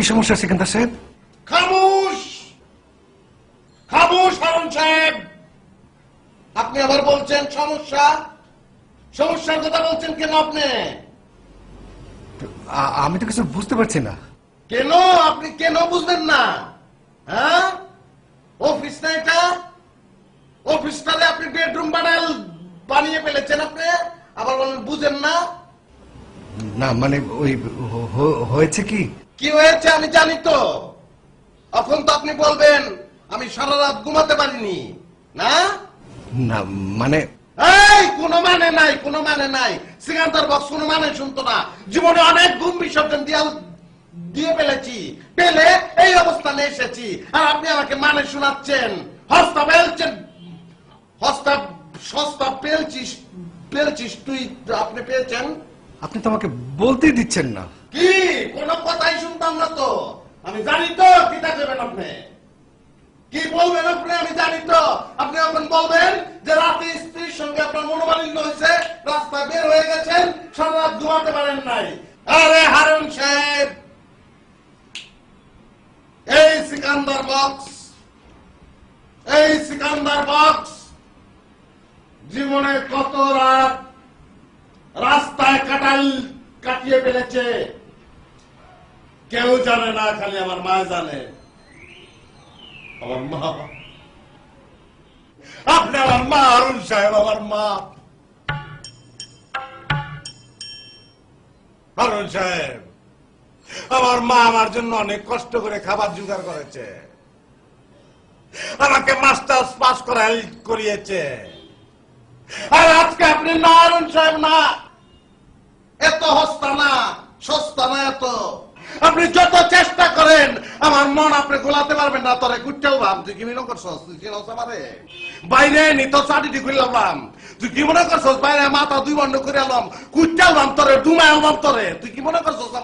সমস্যা সিকান্দার সাহেব? খামোশ খামোশ হারুন সাহেব, আপনি আবার বলছেন সমস্যা। সমস্যার কথা বলছেন কেন আপনি? আমি তো কিছু বুঝতে পারছি না। কেন আপনি কেন বুঝবেন না? হ্যাঁ, অফিস না এটা? অফিসটারে আপনি বেডরুম বানিয়ে ফেলেছেন আপনি, আবার বলেন বুঝেন না? না মানে ওই হয়েছে কি? কি হয়েছে আমি জানি তো। এখন তো আপনি বলবেন আমি সারা রাত ঘুমাতে পারিনি, না? না মানে এই কোনো মানে নাই, কোনো মানে নাই। সিকান্দার বক্স কোনো মানে শুনতো না। জীবনে অনেক ঘুম বিসর্জন দিয়ে ফেলেছি, পেলে এই অবস্থানে এসেছি, আর আপনি আমাকে মানে শোনাচ্ছেন। হস্তা পেলছেন, হস্তা সস্তা পেলছিস তুই, আপনি পেয়েছেন। আপনি তো আমাকে বলতেই দিচ্ছেন না। কি কোনো কথাই শুনতাম না তো। আমি জানি তো কি দেবেন আপনি, কি বলবেন আপনি, আমি জানি তো। আপনি এখন বলবেন যে রাতে স্ত্রীর সঙ্গে আপনার মনোমালিন্য হয়েছে, রাস্তায় বের হয়ে গেছেন, সারা রাত ঘুমাতে পারেন নাই। আরে হারুন সাহেব, এই সিকান্দার বক্স জীবনে কত রাত রাস্তায় কাটিয়ে ফেলেছে কেউ জানে না, খালি আমার মা জানে। আমার মা, আপনি আমার মা হারুন সাহেব, আমার মা। হারুন সাহেব, আমার মা আমার জন্য অনেক কষ্ট করে খাবার জোগাড় করেছে, আমাকে মাস্টার্স পাস করিয়েছে। আর আজকে আপনি না হারুন সাহেব, না এত হস্তা না, সস্তা না এত। আপনি যত চেষ্টা করেন আমার মন আপনি গোলাতে পারবেন না। তোরে কুটতেও ভাব, তুই কি মনে করছস তুই চিনস আমারে? বাইরে নিত চাটিটি খুললাম, তুই কি মনে করছস? বাইরে মাথা দুই বন্ধ করে এলাম, কুটতেও ভাব তোরে, ডুমায় ভাব তোরে, তুই কি মনে করছস?